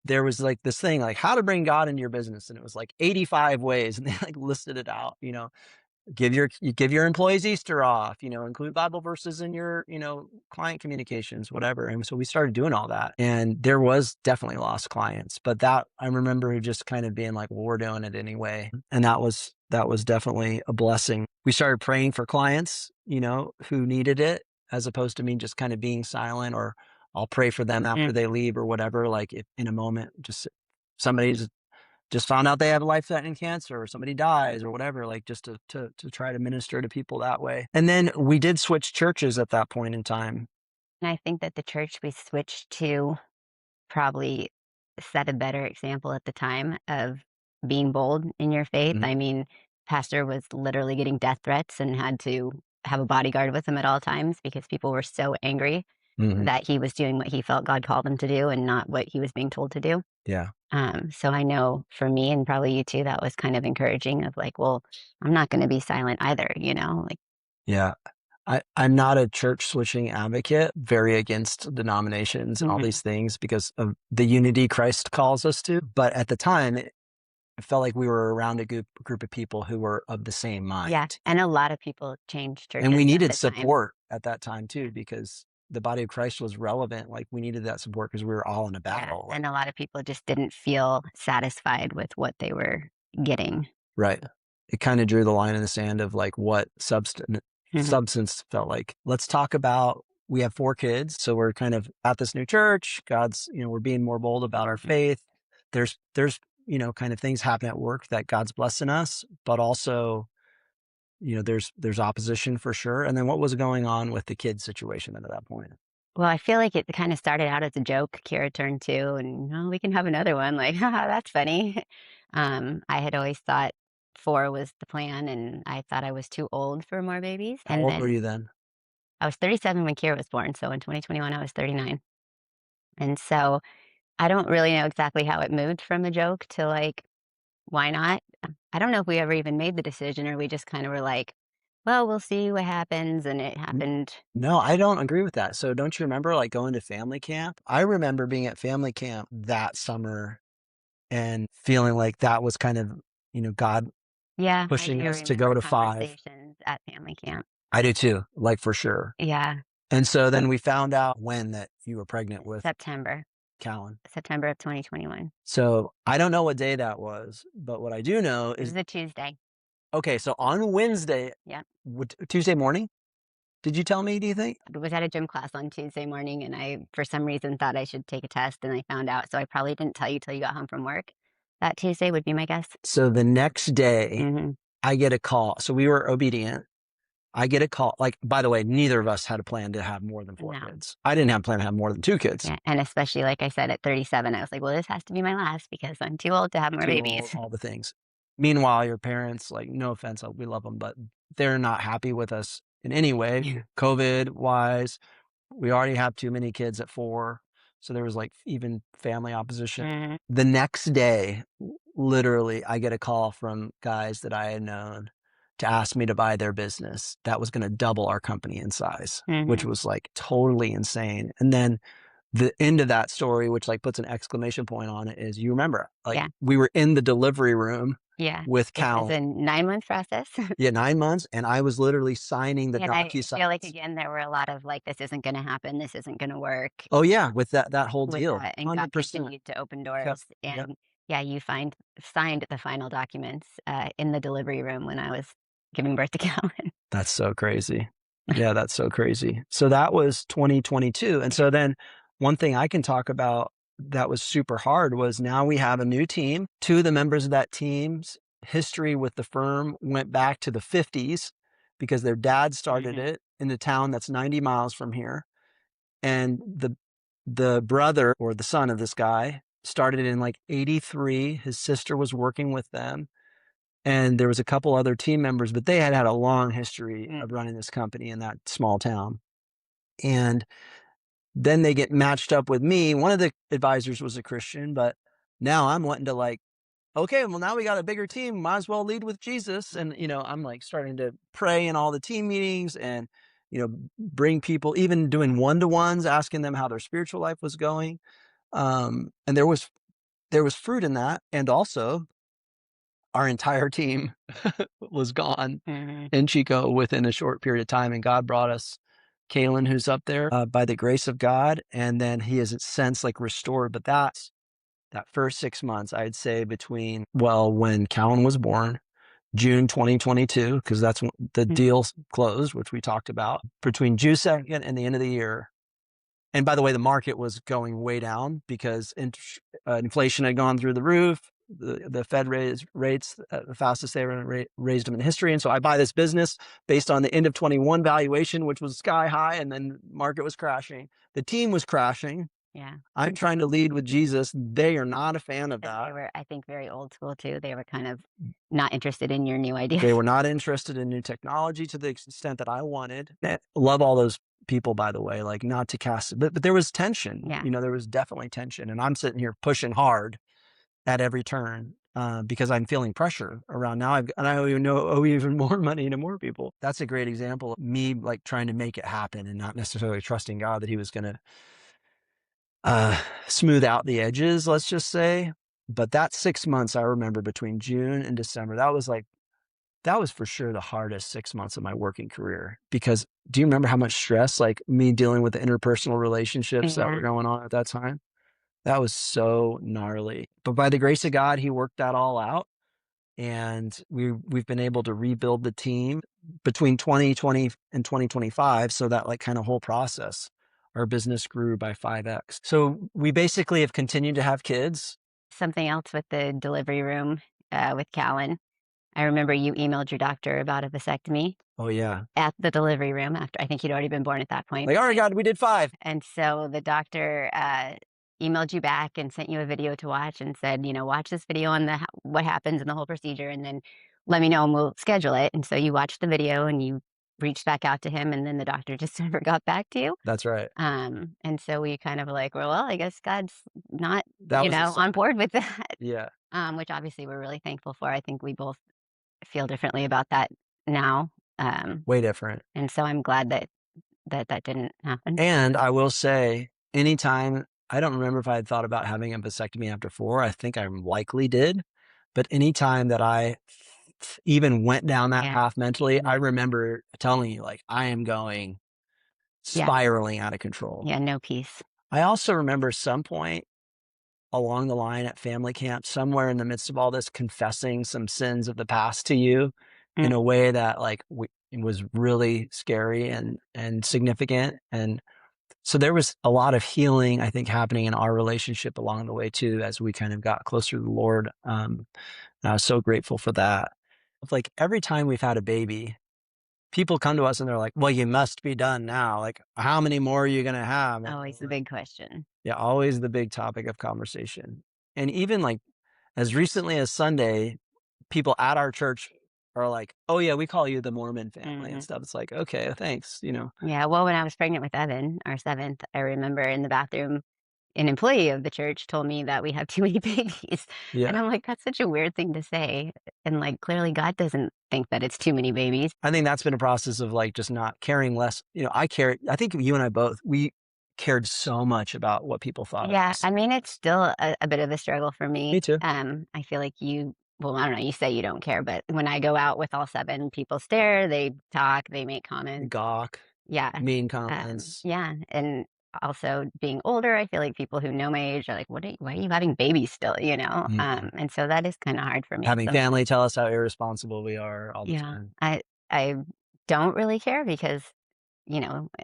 there was like this thing, like how to bring God into your business. And it was like 85 ways. And they like listed it out, you give your employees Easter off, include Bible verses in your, client communications, whatever. And so we started doing all that. And there was definitely lost clients, but that I remember just kind of being like, well, we're doing it anyway. And that was definitely a blessing. We started praying for clients, who needed it, as opposed to me just kind of being silent or I'll pray for them Mm. after they leave or whatever. Like if in a moment, just somebody's just found out they have life-threatening cancer or somebody dies or whatever, like just to try to minister to people that way. And then we did switch churches at that point in time. And I think that the church we switched to probably set a better example at the time of being bold in your faith. Mhm. I mean, pastor was literally getting death threats and had to have a bodyguard with him at all times because people were so angry Mhm. that he was doing what he felt God called him to do and not what he was being told to do. Yeah. So I know for me and probably you too, that was kind of encouraging of like, well, I'm not going to be silent either, like, Yeah. I'm not a church switching advocate, very against denominations and all Mhm. these things because of the unity Christ calls us to. But at the time, it felt like we were around a group of people who were of the same Yeah. mind. And a lot of people changed And churches we at needed the time. support at that time too, because the body of Christ was relevant. Like we needed that support because we were all in a Yeah. battle. Like, And a lot of people just didn't feel satisfied with what they were getting. right. It kind of drew the line in the sand of like what Mhm. substance felt like. Let's talk about, we have 4 kids. So we're kind of at this new church. We're being more bold about our Mhm. faith. There's, kind of things happen at work that God's blessing us, but also, there's opposition for sure. And then what was going on with the kids situation at that point? Well, I feel like it kind of started out as a joke. Kira turned 2 and, oh, we can have another one. Like, haha, that's funny. I had always thought 4 was the plan and I thought I was too old for more babies. How And old were then you then? I was 37 when Kira was born. So in 2021, I was 39. And so I don't really know exactly how it moved from a joke to like, why not? I don't know if we ever even made the decision or we just kind of were like, well, we'll see what happens. And it happened. No, I don't agree with that. So don't you remember like going to family camp? I remember being at family camp that summer and feeling like that was kind of, God Yeah, I do pushing us to go remember to 5. conversations at family camp. I do too, like for sure. Yeah, And so then we found out when that you were pregnant with September, Callan. September of 2021. So I don't know what day that was, but what I do know It is, was a Tuesday. okay, so on Wednesday, Yeah, Tuesday morning, did you tell me, do you think? I was at a gym class on Tuesday morning and I, for some reason, thought I should take a test and I found out. So I probably didn't tell you till you got home from work. That Tuesday would be my guess. So the next day, Hmm. I get a call. So we were obedient. I get a call. Like, by the way, neither of us had a plan to have more than 4 No. kids. I didn't have a plan to have more than 2 kids. Yeah, and especially, like I said, at 37, I was like, well, this has to be my last because I'm too old to have more Too old, babies. all the things. Meanwhile, your parents, like, no offense, we love them, but they're not happy with us in any way, Yeah. COVID wise. We already have too many kids at 4. So there was like even family opposition. Hmm. The next day, literally, I get a call from guys that I had known to ask me to buy their business. That was going to double our company in size, which Hmm. was like totally insane. And then the end of that story, which like puts an exclamation point on it, is you remember, like Yeah. we were in the delivery room Yeah. with It was Callan. a 9-month process. Yeah, 9 months, and I was literally signing the And I feel like, DocuSigns. again, there were a lot of, like, "This isn't gonna happen. This isn't gonna work," Oh yeah, with that whole with deal, that, and God 100%. continued to open Yep, doors, yep. and, yeah, you signed the final documents, in the delivery room when I was giving birth to Calvin. That's so crazy. Yeah, that's so crazy. So that was 2022. And so then one thing I can talk about that was super hard was now we have a new team. Two of the members of that team's history with the firm went back to the 50s because their dad started Mhm, it in a town that's 90 miles from here. And the brother or the son of this guy started in like 83. His sister was working with them and there was a couple other team members, but they had had a long history of mhm, running this company in that small town. And then they get matched up with me. One of the advisors was a Christian, but now I'm wanting to like, okay, well now we got a bigger team, might as well lead with Jesus. And I'm like starting to pray in all the team meetings and bring people, even doing one-to-ones, asking them how their spiritual life was going. And there was fruit in that, and also our entire team was gone mhm, in Chico within a short period of time. And God brought us Kalen, who's up there by the grace of God. And then he has since like restored. But that first 6 months, I'd say between, well, when Kalen was born, June 2022, because that's when the mm, deal closed, which we talked about, between June 2nd and the end of the year. And by the way, the market was going way down because inflation had gone through the roof. The Fed raised rates the fastest they ever raised them in history. And so I buy this business based on the end of 21 valuation, which was sky high, and then market was crashing. The team was crashing. yeah, I'm trying to lead with Jesus. They are not a fan of and they that. were, I think, very old school too. They were kind of not interested in your new ideas. They were not interested in new technology to the extent that I wanted. Love all those people, by the way, like not to cast it, but there was tension. Yeah, There was definitely tension. And I'm sitting here pushing hard at every turn because I'm feeling pressure around now. And I owe even more money to more people. That's a great example of me like trying to make it happen and not necessarily trusting God that he was going to smooth out the edges, let's just say. But that 6 months I remember between June and December, that was for sure the hardest 6 months of my working career because do you remember how much stress, like me dealing with the interpersonal relationships that were yeah. going on at that time? That was so gnarly. But by the grace of God, he worked that all out. And we've been able to rebuild the team between 2020 and 2025. So that like kind of whole process, our business grew by 5x. So we basically have continued to have kids. Something else with the delivery room, with Callan. I remember you emailed your doctor about a vasectomy Oh yeah. at the delivery room after I think he'd already been born at that point. Like, all right, God, we did 5. And so the doctor, emailed you back and sent you a video to watch and said, "Watch this video on what happens in the whole procedure, and then let me know and we'll schedule it." And so you watched the video and you reached back out to him, and then the doctor just never got back to you. That's right. And so we kind of like, well, I guess God's not, That was a on sign. board with that, Yeah. which obviously we're really thankful for. I think we both feel differently about that now. Way different. And so I'm glad that didn't happen. And I will say, anytime, I don't remember if I had thought about having a vasectomy after 4. I think I likely did. But anytime that I even went down that Yeah. path mentally, I Mhm. remember telling you, like, I am going Yeah. spiraling out of control. Yeah. No peace. I also remember some point along the line at family camp, somewhere in the midst of all this, confessing some sins of the past to you Mm, in a way that, like, it was really scary and significant. And so there was a lot of healing, I think, happening in our relationship along the way too, as we kind of got closer to the Lord. And I was so grateful for that. Like every time we've had a baby, people come to us and they're like, "Well, you must be done now. Like, how many more are you gonna have?" And always the big question. yeah, always the big topic of conversation. And even like as recently as Sunday, people at our church are like, "Oh yeah, we call you the Mormon family and Mhm. stuff." It's like, okay, thanks. Yeah, well, when I was pregnant with Evan, our 7th, I remember in the bathroom, an employee of the church told me that we have too many babies, Yeah. and I'm like, "That's such a weird thing to say," and, like, clearly God doesn't think that it's too many babies. I think that's been a process of like just not caring less. I care. I think you and I both, we cared so much about what people thought of Yeah, us. I mean, it's still a bit of a struggle for Me me. too. I feel like well, I don't know, you say you don't care, but when I go out with all 7, people stare, they talk, they make comments. Gawk, Yeah. mean comments. Yeah, and also being older, I feel like people who know my age are like, why are you having babies still?" You know? Mhm. And so that is kinda hard for me Having sometimes. family tell us how irresponsible we are all the Yeah. time. I don't really care because,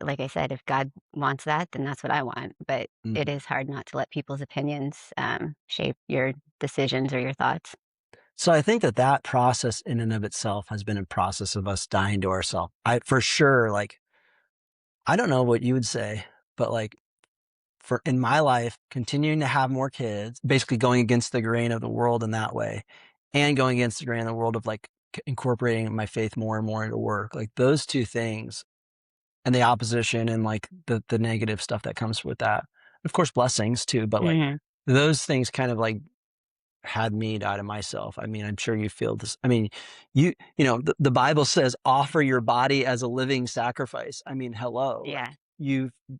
like I said, if God wants that, then that's what I want, but it Mhm. is hard not to let people's opinions, shape your decisions or your thoughts. So I think that that process in and of itself has been a process of us dying to ourselves. I for sure, like, I don't know what you would say, but like for in my life, continuing to have more kids, basically going against the grain of the world in that way, and going against the grain of the world of like incorporating my faith more and more into work, like those two things and the opposition and like the negative stuff that comes with that. Of course, blessings too, but like Mhm. those things kind of like had me die to myself. I mean, I'm sure you feel this. I mean, the Bible says offer your body as a living sacrifice. I mean, hello, like Yeah.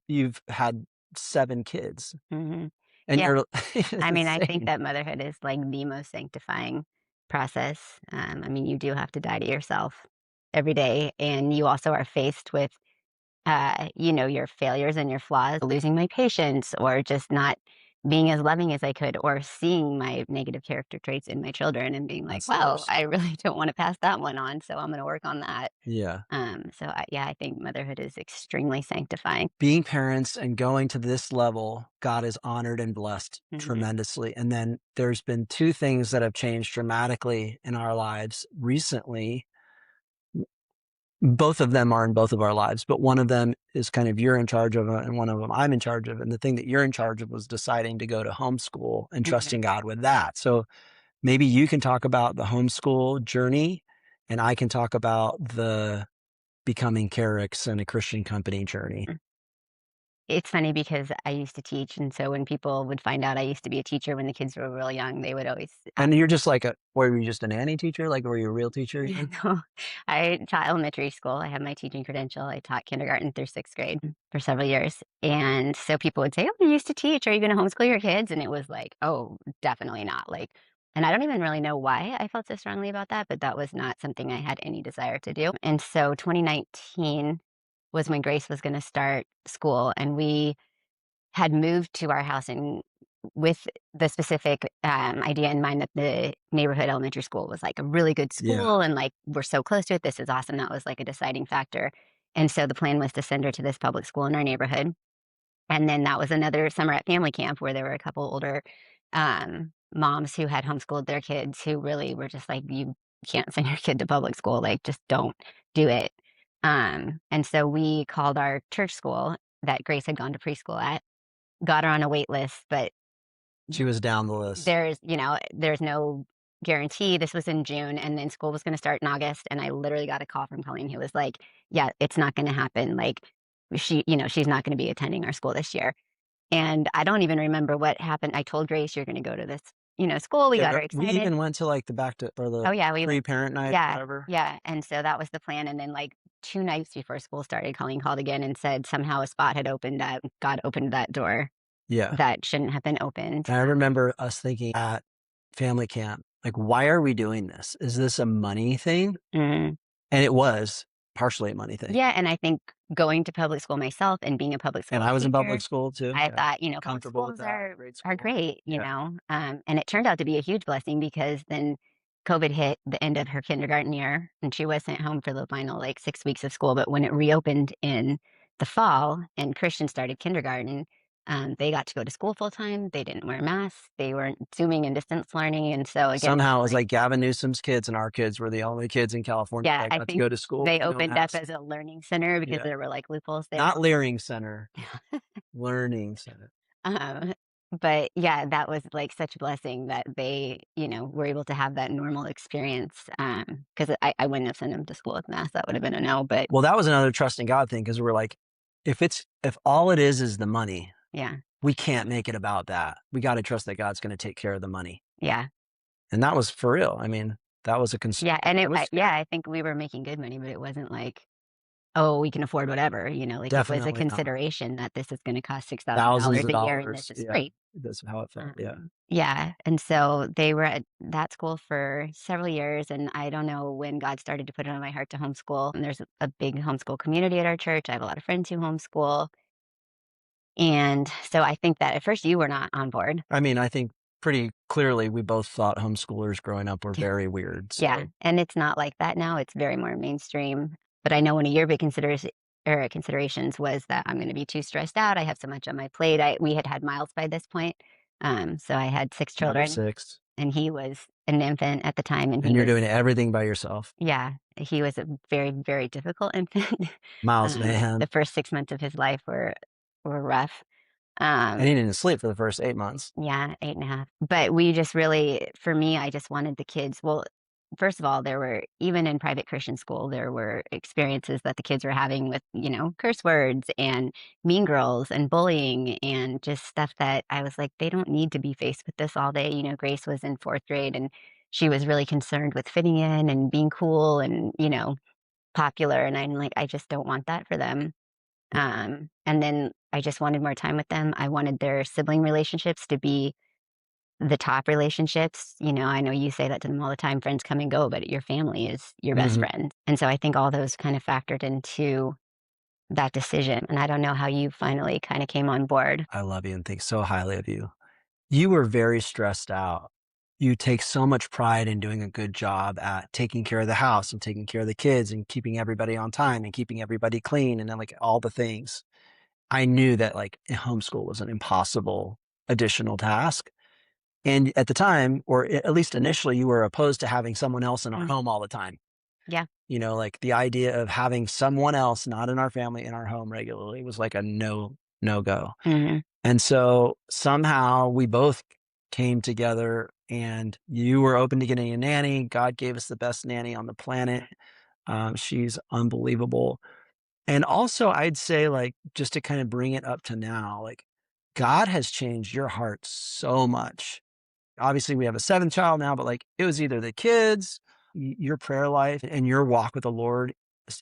you've had 7 kids Mhm. and Yeah. you're it's I mean, I think insane. that motherhood is, like, the most sanctifying process. I mean, you do have to die to yourself every day, and you also are faced with, your failures and your flaws, losing my patience or just not being as loving as I could, or seeing my negative character traits in my children and being like, That's the "Well, worst. I really don't wanna pass that one on, so I'm gonna work on that." Yeah. I think motherhood is extremely sanctifying. Being parents and going to this level, God is honored and blessed Mhm. tremendously. And then there's been 2 things that have changed dramatically in our lives recently. Both of them are in both of our lives, but one of them is kind of you're in charge of, and one of them I'm in charge of. And the thing that you're in charge of was deciding to go to homeschool and Mhm. trusting God with that. So maybe you can talk about the homeschool journey, and I can talk about the becoming Kerux and a Christian company journey. It's funny because I used to teach, and so when people would find out I used to be a teacher when the kids were real young, they would always And you're just like were you just a nanny teacher? Like, were you a real teacher Yeah, even? no. I taught elementary school. I have my teaching credential. I taught kindergarten through 6th grade for several years. And so people would say, "Oh, you used to teach. Are you going to homeschool your kids?" And it was like, "Oh, definitely not." And I don't even really know why I felt so strongly about that, but that was not something I had any desire to do. And so 2019 was when Grace was going to start school, and we had moved to our house and with the specific, idea in mind that the neighborhood elementary school was, like, a really good Yeah. school and, like, we're so close to it, this is awesome. That was, like, a deciding factor, and so the plan was to send her to this public school in our neighborhood, and then that was another summer at family camp where there were a couple older, moms who had homeschooled their kids who really were just like, "You can't send your kid to public school, like, just don't do it." And so we called our church school that Grace had gone to preschool at, got her on a wait list, but She was down the list. there's no guarantee. This was in June, and then school was gonna start in August, and I literally got a call from Colleen who was like, "Yeah, it's not gonna happen, like, she's not gonna be attending our school this year." And I don't even remember what happened. I told Grace, "You're gonna go to this, school." We got Yeah, her we excited. even went to, like, the back to or the Oh, yeah, we went. pre-parent night, Yeah, whatever. yeah, and so that was the plan, and then, like, 2 nights before school started, Colleen called again and said somehow a spot had opened up God opened that door Yeah. that shouldn't have been opened. And I remember us thinking at family camp, like, "Why are we doing this? Is this a money thing?" Mhm. And it was partially a money thing. Yeah, and I think going to public school myself and being a public And school I was in public teacher, school too, I yeah. thought, public Comfortable with schools that, are grade are school. great, Yeah. and it turned out to be a huge blessing because then COVID hit the end of her kindergarten year, and she was sent home for the final, like, 6 weeks of school, but when it reopened in the fall and Christian started kindergarten, they got to go to school full time, they didn't wear masks, they weren't Zooming and distance learning, and so again, Somehow it was like, like Gavin Newsom's kids and our kids were the only kids in California yeah, that I got to think go to school they with no opened up mask. as a learning center because Yeah. there were, like, loopholes there. Not Leering Center, Learning Center. Um, but yeah, that was like such a blessing that they, were able to have that normal experience. Because I wouldn't have sent them to school with masks. That would have been a no. But Well, that was another trusting God thing because we're like, if all it is the money, yeah, we can't make it about that. We gotta trust that God's gonna take care of the money. yeah, And that was for real. I mean, that was a concern. yeah. And It was yeah, scary. I think we were making good money, but it wasn't like oh, we can afford whatever, like it was a Definitely not. consideration that this is going to cost Thousands $6,000 of a year and this dollars. is Yeah. free. That's how it felt. Yeah. Yeah. And so they were at that school for several years. And I don't know when God started to put it on my heart to homeschool. And there's a big homeschool community at our church. I have a lot of friends who homeschool. And so I think that at first you were not on board. I mean, I think pretty clearly we both thought homeschoolers growing up were very weird. Yeah, So and it's not like that now, it's very more mainstream, but I know one of your big considerations was that I'm gonna be too stressed out, I have so much on my plate, we had had Miles by this point, so I had 6 number children, 6, and he was an infant at the time, and and he you're was doing everything by yourself. yeah, he was a very, very difficult infant. Miles, man. The first 6 months of his life were rough, And um he didn't sleep for the first 8 months. yeah, 8.5. But we just really for me, I just wanted the kids well, first of all, there were even in private Christian school, there were experiences that the kids were having with, curse words and mean girls and bullying and just stuff that I was like, they don't need to be faced with this all day. Grace was in 4th grade and she was really concerned with fitting in and being cool and, popular. And I'm like, I just don't want that for them. And then I just wanted more time with them. I wanted their sibling relationships to be the top relationships. I know you say that to them all the time, friends come and go, but your family is your best Mhm. friend. And so I think all those kind of factored into that decision. And I don't know how you finally kind of came on board. I love you and think so highly of you. You were very stressed out. You take so much pride in doing a good job at taking care of the house and taking care of the kids and keeping everybody on time and keeping everybody clean and then like all the things. I knew that like homeschool was an impossible additional task. And at the time, or at least initially, you were opposed to having someone else in our Mm, home all the time. yeah. Like the idea of having someone else not in our family in our home regularly was like a no go. Hmm. And so somehow we both came together and you were open to getting a nanny. God gave us the best nanny on the planet. She's unbelievable. And also, I'd say, like, just to kind of bring it up to now, like, God has changed your heart so much. Obviously, we have a 7th child now, but like, it was either the kids, your prayer life, and your walk with the Lord,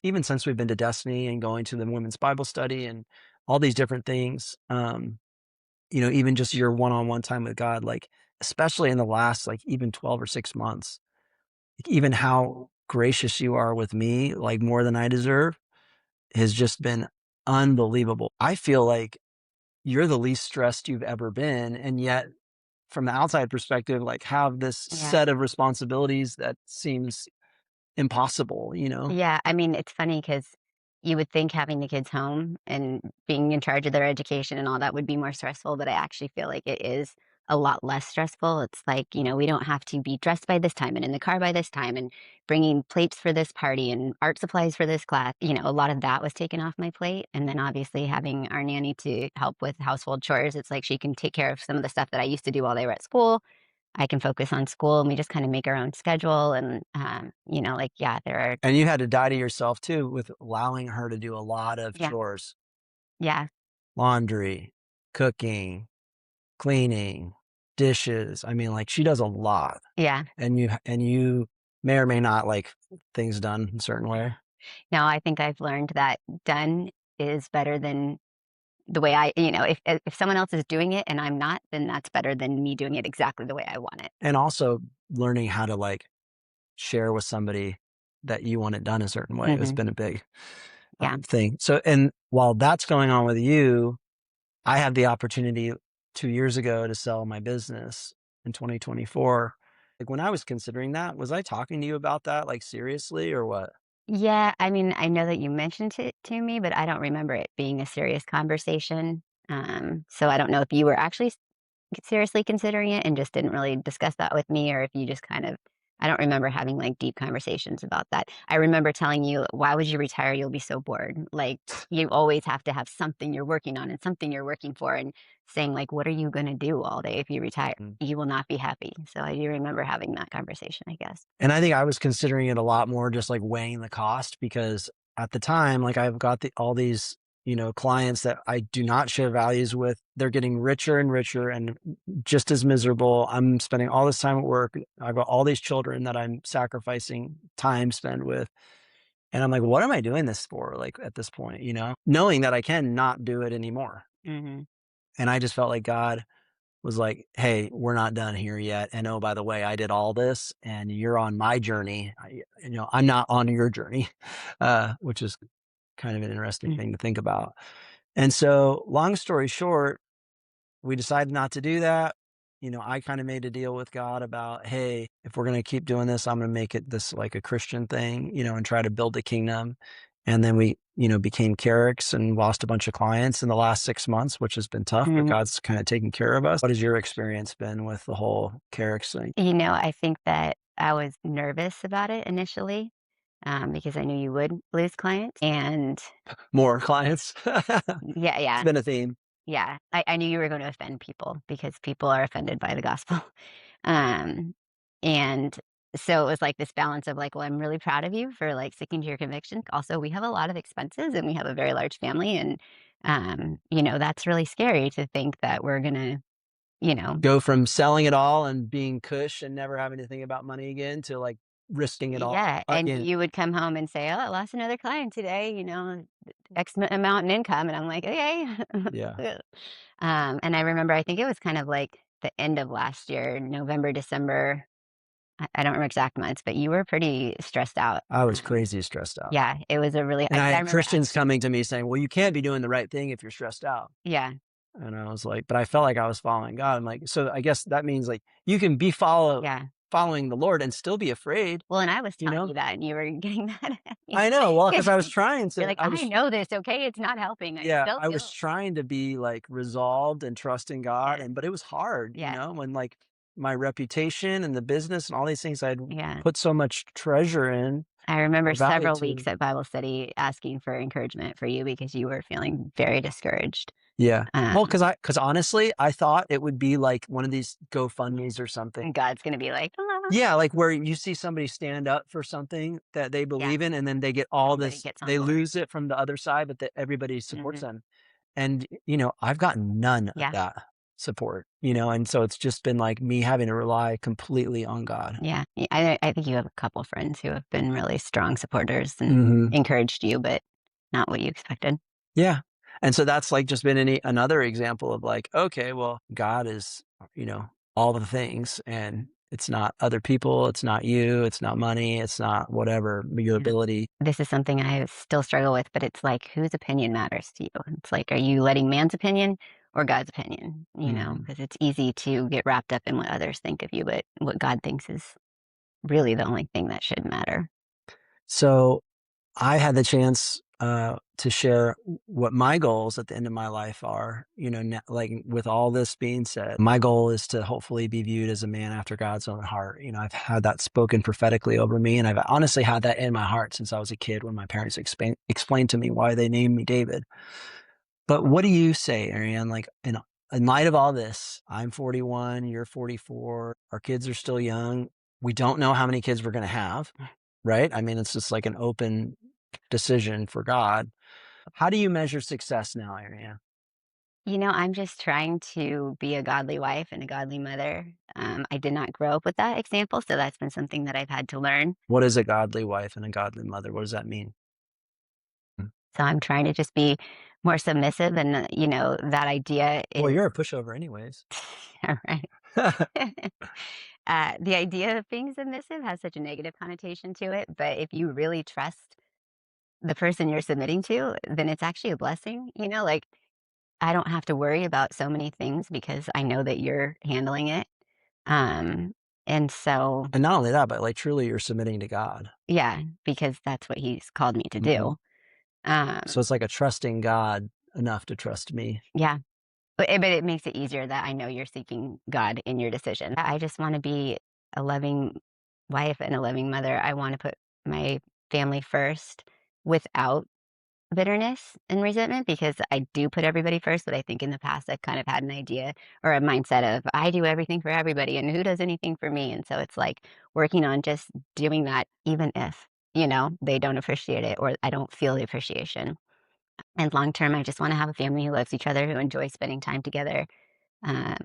even since we've been to Destiny and going to the women's Bible study and all these different things. Even just your one-on-one time with God, like, especially in the last, like, even 12 or 6 months, like, even how gracious you are with me, like, more than I deserve, has just been unbelievable. I feel like you're the least stressed you've ever been, and yet, from the outside perspective, like, have this Yeah. set of responsibilities that seems impossible, you know? Yeah, I mean, it's funny because you would think having the kids home and being in charge of their education and all that would be more stressful, but I actually feel like it is a lot less stressful. It's like, we don't have to be dressed by this time and in the car by this time and bringing plates for this party and art supplies for this class. A lot of that was taken off my plate. And then obviously having our nanny to help with household chores, it's like she can take care of some of the stuff that I used to do while they were at school. I can focus on school and we just kind of make our own schedule. And, like, yeah, there are, And you had to die to yourself too with allowing her to do a lot of yeah, chores, yeah, laundry, cooking, cleaning, dishes. I mean, like, she does a lot, yeah. and you may or may not like things done a certain way. Now I think I've learned that done is better than the way if someone else is doing it and I'm not, then that's better than me doing it exactly the way I want it. And also learning how to, like, share with somebody that you want it done a certain way has Hmm. been a big, Yeah. thing. So and while that's going on with you, I had the opportunity 2 years ago to sell my business in 2024. Like, when I was considering that, was I talking to you about that, like, seriously or what? Yeah. I mean, I know that you mentioned it to me, but I don't remember it being a serious conversation. So I don't know if you were actually seriously considering it and just didn't really discuss that with me, or if you just kind of I don't remember having, like, deep conversations about that. I remember telling you, "Why would you retire? You'll be so bored." Like, you always have to have something you're working on and something you're working for, and saying, like, "What are you gonna do all day if you retire? Mhm. You will not be happy." So I do remember having that conversation, I guess. And I think I was considering it a lot more just, like, weighing the cost because at the time, like, I've got all these, clients that I do not share values with. They're getting richer and richer and just as miserable. I'm spending all this time at work. I've got all these children that I'm sacrificing time spent with. And I'm like, what am I doing this for? Like at this point, knowing that I can not do it anymore. Mhm. And I just felt like God was like, hey, we're not done here yet. And oh, by the way, I did all this and you're on my journey. I'm not on your journey, which is kind of an interesting Mm. thing to think about. And so, long story short, we decided not to do that. I kind of made a deal with God about, hey, if we're going to keep doing this, I'm going to make it this like a Christian thing, and try to build a kingdom. And then we, became Kerux and lost a bunch of clients in the last 6 months, which has been tough, but Mhm. God's kind of taken care of us. What has your experience been with the whole Kerux thing? I think that I was nervous about it initially, because I knew you would lose clients, and More clients? yeah, It's yeah, been a theme. yeah. I knew you were gonna offend people because people are offended by the gospel. Um, and so it was like this balance of like, well, I'm really proud of you for like sticking to your conviction. Also, we have a lot of expenses and we have a very large family, and that's really scary to think that we're gonna, you know, Go from selling it all and being cush and never having to think about money again to like risking it all yeah. And again. you would come home and say, "Oh, I lost another client today. Amount in income," and I'm like, "Okay." Yeah. And I remember, I think it was kind of like the end of last year, November, December. I don't remember exact months, but you were pretty stressed out. I was crazy stressed out. Yeah, it was a really, And I I had remember Christians asking. coming to me saying, "Well, you can't be doing the right thing if you're stressed out." Yeah, And I was like, but I felt like I was following God. I'm like, so I guess that means like you can be yeah. following the Lord and still be afraid, Well, and I was you telling know? you that, and you were getting mad at me I know. Well, because because I was trying you're to, like, "I know this, okay? It's not helping. I yeah, still I was feel." trying to be like resolved and trusting God. Yes, But it was hard, yes, when like my reputation and the business and all these things I'd yeah. put so much treasure in I remember or value several to. weeks at Bible study asking for encouragement for you because you were feeling very discouraged. Yeah. Well, Um, because honestly, I thought it would be like one of these GoFundMe's or something. and God's gonna be like, "Ah." Yeah, like where you see somebody stand up for something that they Yeah, believe in, and then they get all everybody this gets on they board. lose it from the other side, but that everybody supports Mhm. them. And, I've gotten none of Yeah, that support, and so it's just been like me having to rely completely on God. yeah. I think you have a couple friends who have been really strong supporters and Mhm. encouraged you, but not what you expected. Yeah. And so that's like just been another example of like, okay, well, God is, you know, all the things and it's not other people, it's not you, it's not money, it's not whatever, your Yeah. ability. This is something I still struggle with, but it's like, whose opinion matters to you? It's like, are you letting man's opinion or God's opinion? Mhm. Because it's easy to get wrapped up in what others think of you, but what God thinks is really the only thing that should matter. So I had the chance to share what my goals at the end of my life are. Like with all this being said, my goal is to hopefully be viewed as a man after God's own heart. I've had that spoken prophetically over me, and I've honestly had that in my heart since I was a kid when my parents explained to me why they named me David. But what do you say, Ariane? Like in light of all this, I'm 41, you're 44, our kids are still young. We don't know how many kids we're going to have, right? I mean, it's just like an open decision for God. How do you measure success now, Ariane? I'm just trying to be a godly wife and a godly mother. I did not grow up with that example, so that's been something that I've had to learn. What is a godly wife and a godly mother? What does that mean? Mm. So I'm trying to just be more submissive, and that idea Well, is you're a pushover, anyways. all right. The idea of being submissive has such a negative connotation to it, but if you really trust the person you're submitting to, then it's actually a blessing. Like, I don't have to worry about so many things because I know that you're handling it. Um, and so, And not only that, but like truly you're submitting to God. yeah, because that's what he's called me to Mhm. do. Um, So it's like a trusting God enough to trust me. yeah, but it makes it easier that I know you're seeking God in your decision. I just want to be a loving wife and a loving mother. I want to put my family first without bitterness and resentment, because I do put everybody first, but I think in the past I've kind of had an idea or a mindset of I do everything for everybody and who does anything for me. And so it's like working on just doing that, even if, they don't appreciate it or I don't feel the appreciation. And long term, I just want to have a family who loves each other, who enjoys spending time together, uh,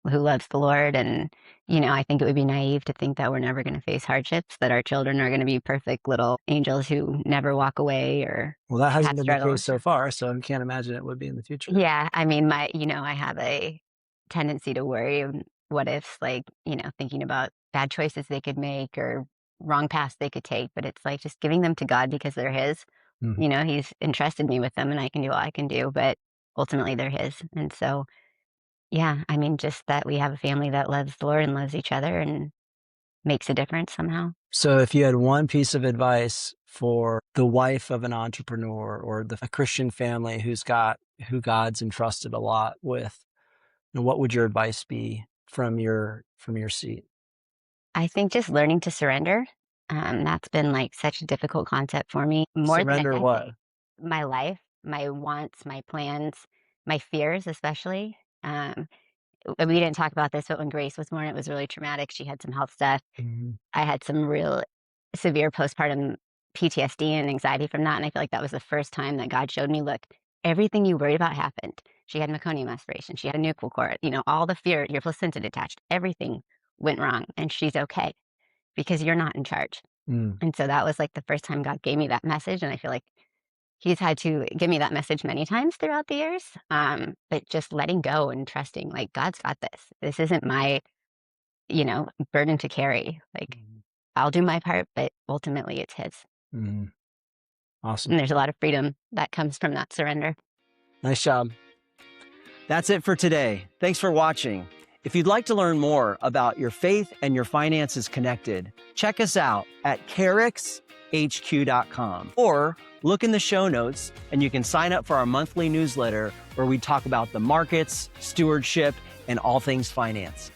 who loves the Lord. And, I think it would be naive to think that we're never going to face hardships, that our children are going to be perfect little angels who never walk away or Well, that hasn't have been the struggles. case so far, so I can't imagine it would be in the future. Yeah, I mean, I have a tendency to worry of what ifs, like, thinking about bad choices they could make or wrong paths they could take. But it's like just giving them to God because they're His. Mhm. He's entrusted me with them and I can do all I can do, but ultimately they're His. And so, yeah, I mean, just that we have a family that loves the Lord and loves each other and makes a difference somehow. So if you had one piece of advice for the wife of an entrepreneur or a Christian family who God's entrusted a lot with, what would your advice be from your seat? I think just learning to surrender, that's been like such a difficult concept for me, more than a Surrender what? decade. My life, my wants, my plans, my fears, especially. We didn't talk about this, but when Grace was born, it was really traumatic. She had some health stuff. Mhm. I had some real severe postpartum PTSD and anxiety from that. And I feel like that was the first time that God showed me, look, everything you worried about happened. She had meconium aspiration. She had a nuchal cord, all the fear, your placenta detached, everything went wrong. And she's okay because you're not in charge. Mm. And so that was like the first time God gave me that message. And I feel like He's had to give me that message many times throughout the years. But just letting go and trusting, like, God's got this. This isn't my, burden to carry. Like, Mhm. I'll do my part, but ultimately it's His. Mhm. Awesome. And there's a lot of freedom that comes from that surrender. Nice job. That's it for today. Thanks for watching. If you'd like to learn more about your faith and your finances connected, check us out at keruxhq.com or look in the show notes and you can sign up for our monthly newsletter where we talk about the markets, stewardship, and all things finance.